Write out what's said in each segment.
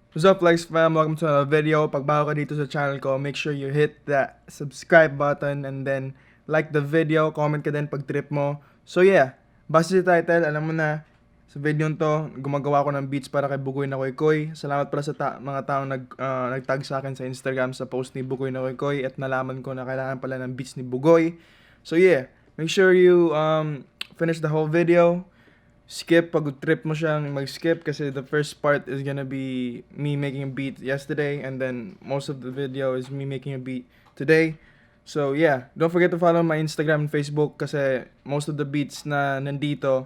What's up, Lex fam? Welcome to another video. Pag bago ka dito sa channel ko, make sure you hit that subscribe button and then like the video, comment ka din pag trip mo. So yeah, base sa title, alam mo na, sa video to, gumagawa ko ng beats para kay Bugoy na koykoy. Salamat pala sa mga taong nag-tag sa akin sa Instagram sa post ni Bugoy na koykoy at nalaman ko na kailangan pala ng beats ni Bugoy. So yeah, make sure you finish the whole video. Skip pag trip mo siyang mag-skip kasi the first part is gonna be me making a beat yesterday and then most of the video is me making a beat today. So yeah, don't forget to follow my Instagram and Facebook kasi most of the beats na nandito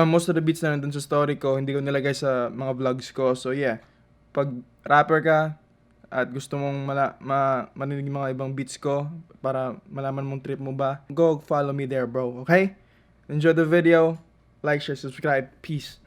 most of the beats na nandun sa story ko hindi ko nilagay sa mga vlogs ko. So yeah, pag rapper ka at gusto mong marinig mga ibang beats ko para malaman mong trip mo ba, go follow me there, bro, okay? Enjoy the video, like, share, subscribe, peace.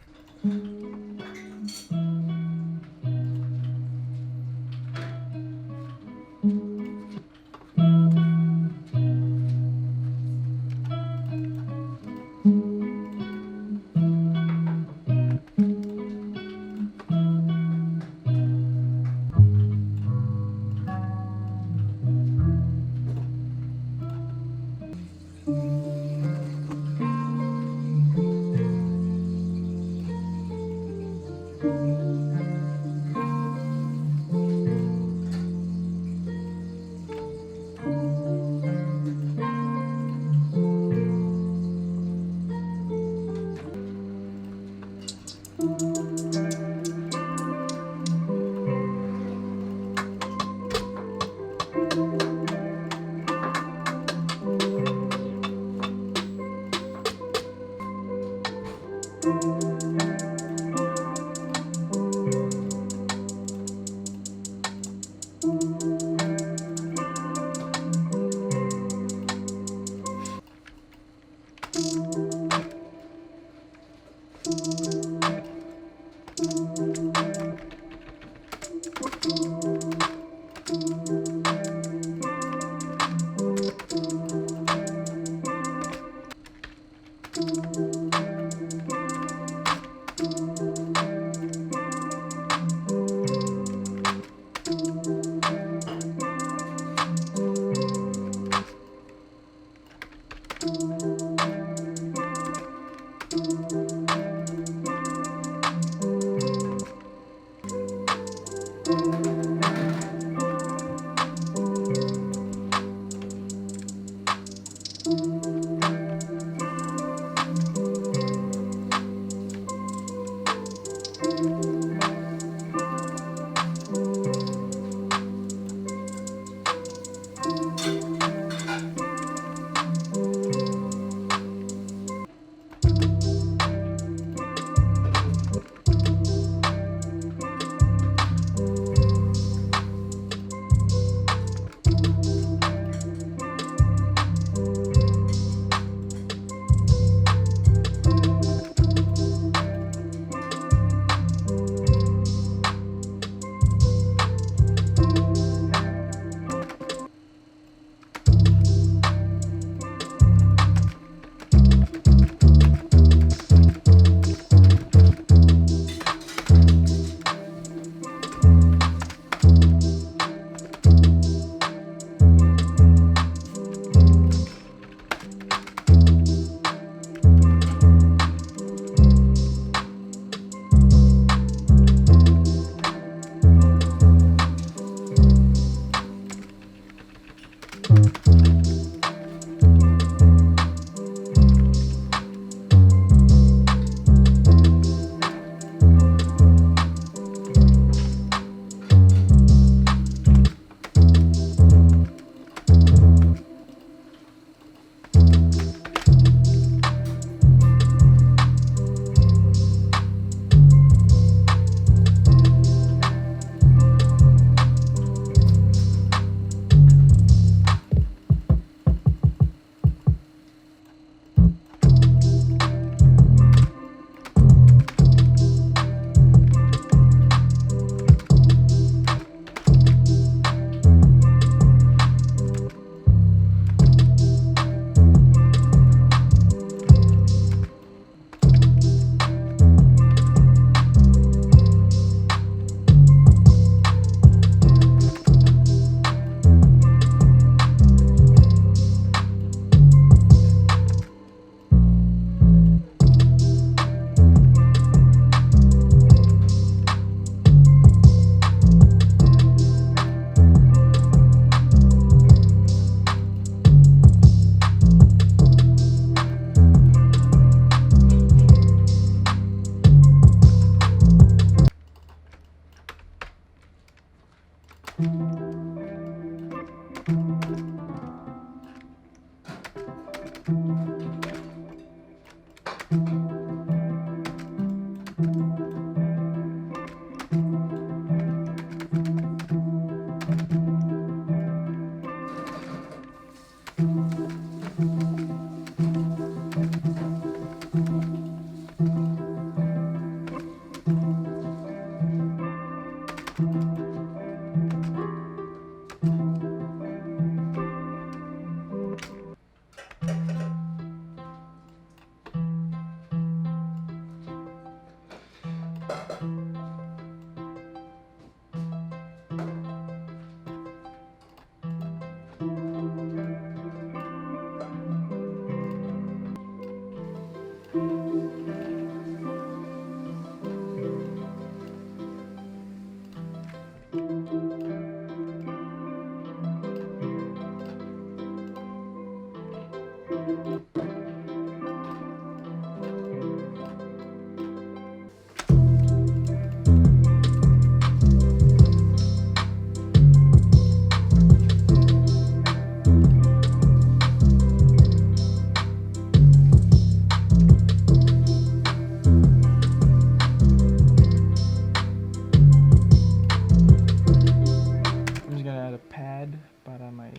Para may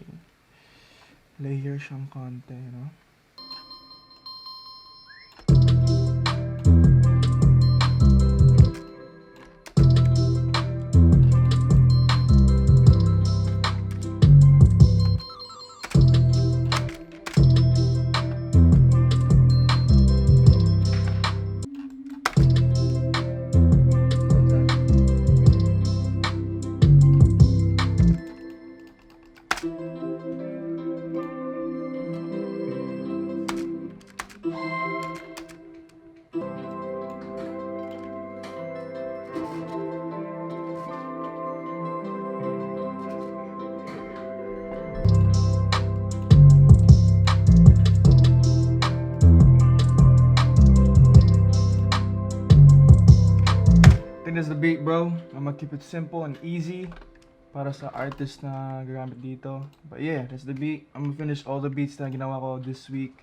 layer siyang konti, no? That's the beat, bro. I'm gonna keep it simple and easy para sa artist na gagamit dito. But yeah, that's the beat. I'm gonna finish all the beats na ginawa ko this week.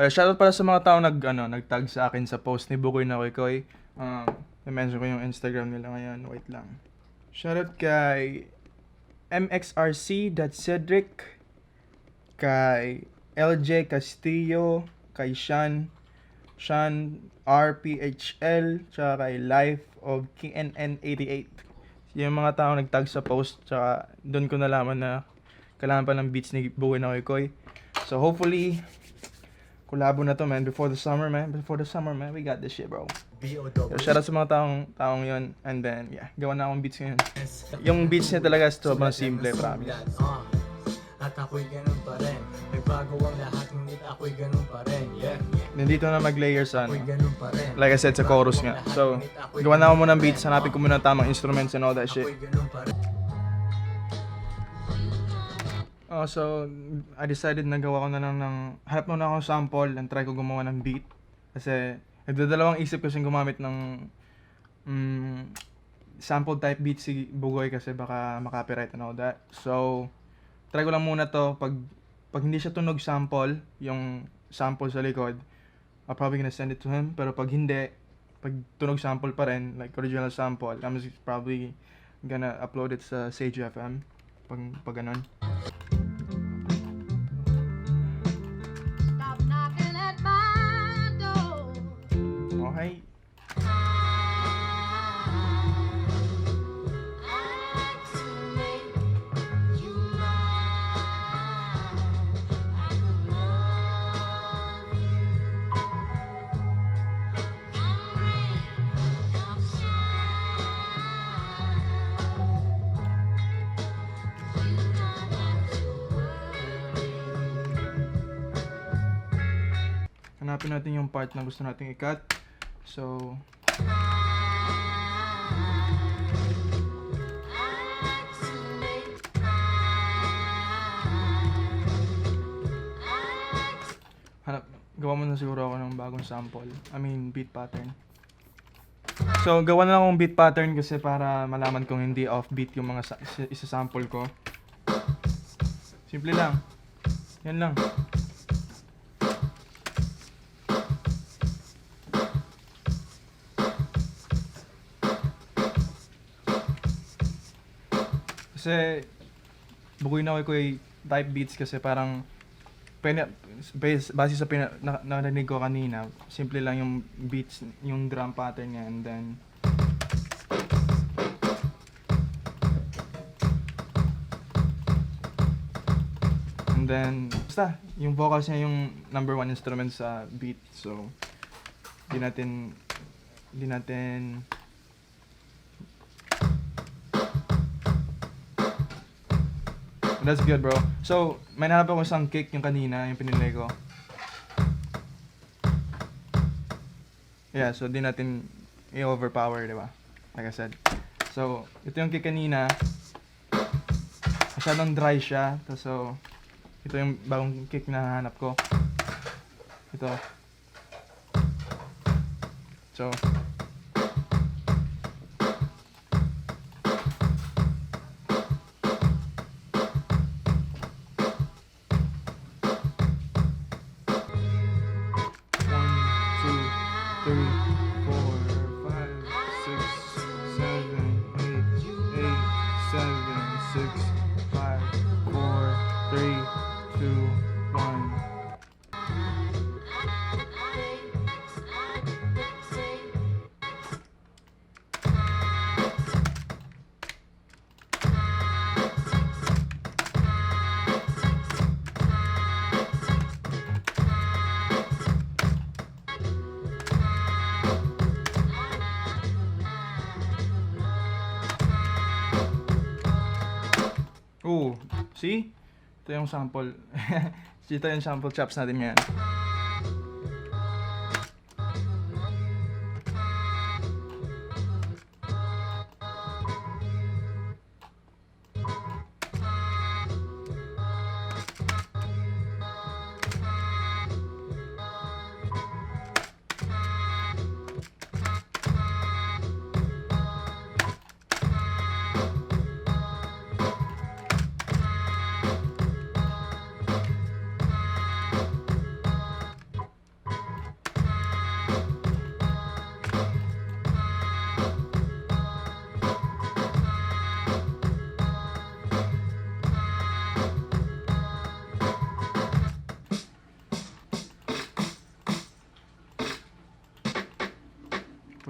Shoutout pala sa mga tao nag-tag sa akin sa post ni Bugoy na koykoy. I-mention ko yung Instagram nila ngayon. Wait lang. Shoutout kay mxrc.cedric, kay LJ Castillo, kay Sean RPHL, tsaka kay Life of KNN88. Yung mga tao nag-tag sa post, tsaka doon ko nalaman na kailangan pa ng beats ni Bugoy na koykoy. So hopefully collabo na to, man, before the summer, man. We got this shit, bro. So, shoutout sa mga taong yun. And then, yeah, gawa na akong beats ngayon. Yung beats niya talaga sobrang simple, promise. At ako'y ganun pa rin. Nagbago ang lahat, ngunit ako'y ganun pa rin. Yeah. Nandito na mag-layers, like I said, sa chorus nga. So, gawa na ako muna ng beats. Hanapin ko muna tamang instruments and all that shit. So, I decided na gawa ko na lang hanap muna ako sample and try ko gumawa ng beat. Kasi, nagdadalawang isip kasi gumamit ng sample type beat si Bugoy kasi baka makapiright and all that. So, try ko lang muna to. Pag hindi siya tunog sample, yung sample sa likod, I'm probably gonna send it to him. Pero pag hindi, pag tunog sample pa rin, like original sample, I'm just probably gonna upload it sa Sage FM. Pag ganun. Stop knocking at my door. Okay. Hanapin natin yung part na gusto nating i-cut. So, gawa mo na siguro ako ng bagong sample. I mean, beat pattern. So, gawa na lang akong beat pattern kasi para malaman kung hindi offbeat yung mga isa-sample ko. Simple lang. Yan lang. Kasi bugoy na koykoy type beats kasi parang base sa narinig ko kanina, simple lang yung beats, yung drum pattern niya, and then basta yung vocals niya yung number one instrument sa beat. So di natin that's good, bro. So, may nahanap ako isang kick yung kanina, yung pinili ko. Yeah, so di natin i-overpower, di ba? Like I said. So, ito yung kick kanina. Masyadong dry siya. So, ito yung bagong kick na hanap ko. Ito. So, oh, see? Ito yung sample. Ito yung sample chops natin ngayon.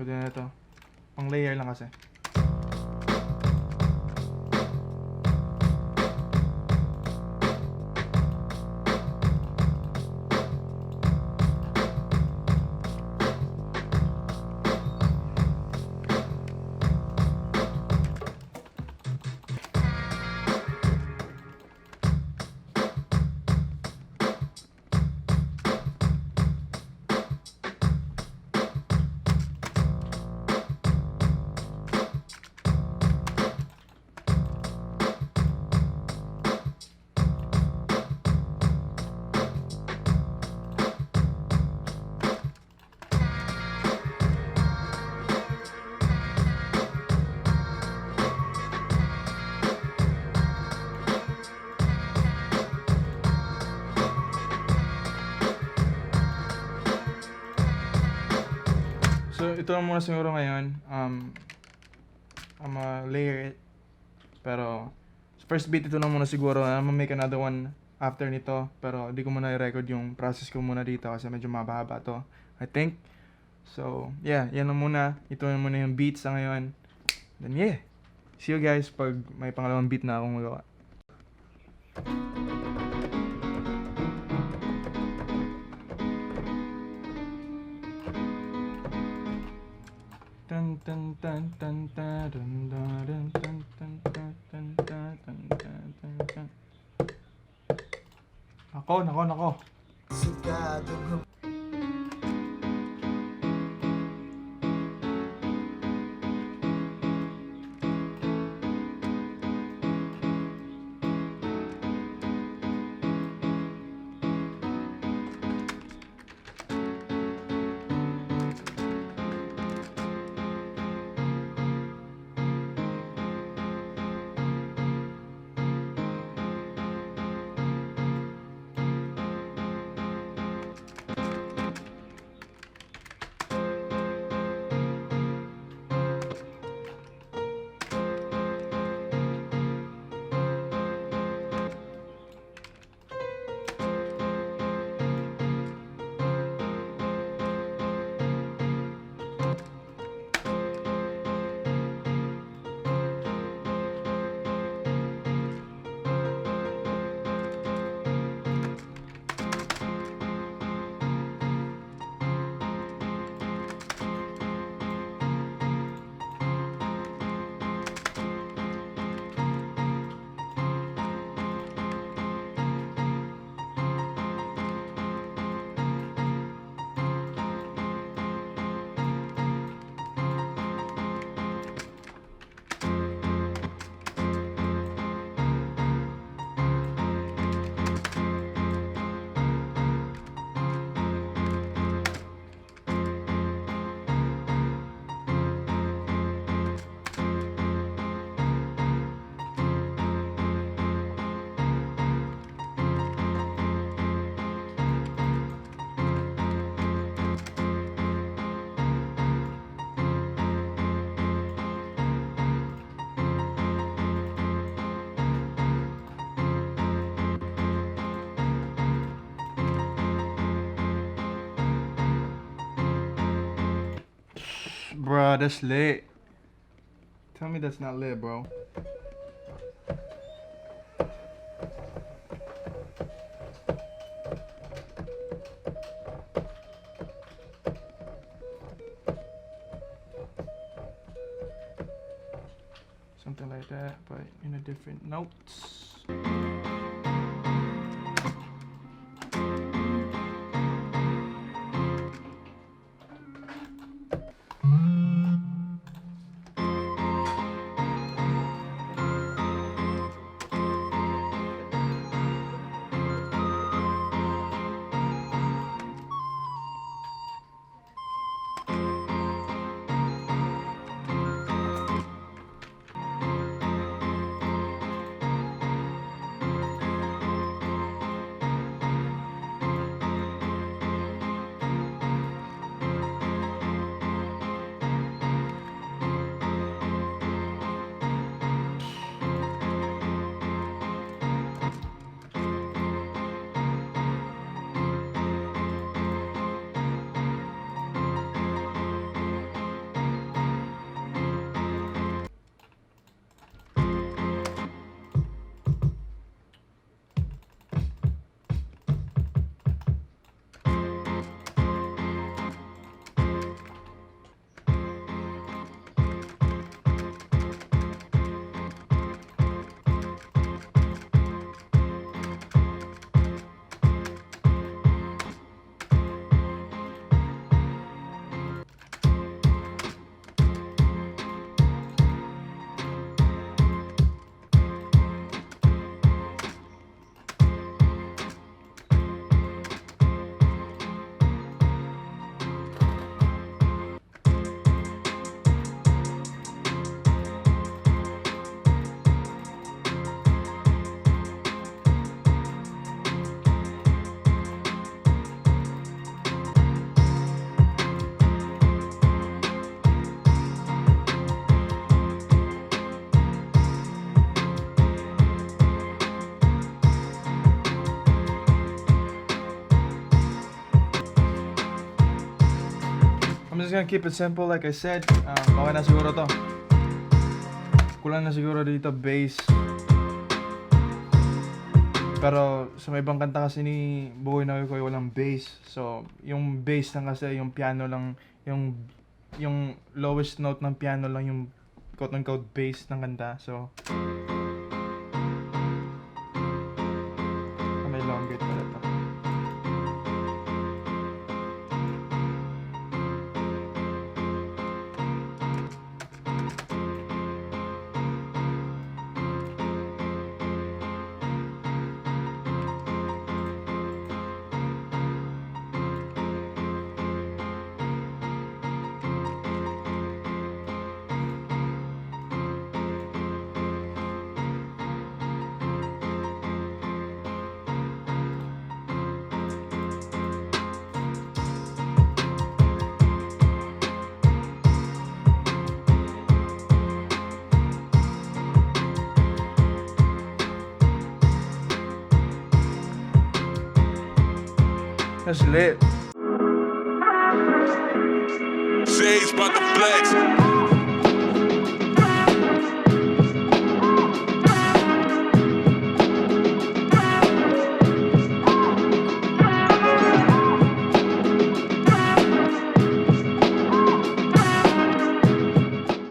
Pwede na ito. Pang layer lang kasi. ito lang muna siguro ngayon. I'm layer it. Pero, first beat ito lang muna siguro. I'm make another one after nito. Pero, di ko muna i-record yung process ko muna dito kasi medyo mababa to, I think. So, yeah, yan lang muna. Ito lang muna yung beats sa ngayon. Then, yeah. See you guys pag may pangalawang beat na akong magawa. Tan tan tan tan tan tan tan tan tan tan tan tan tan tan tan. Nako. Bro, that's lit. Tell me that's not lit, bro. Something like that, but in a different notes. just gonna keep it simple like I said. Okay na siguro to. Kulang na siguro dito bass. Pero sa may ibang kanta kasi ni Bugoy na Koykoy walang bass. So, yung bass lang kasi, yung piano lang, yung lowest note ng piano lang yung quote-unquote bass ng kanta. So, may long gate pala to. That's lit.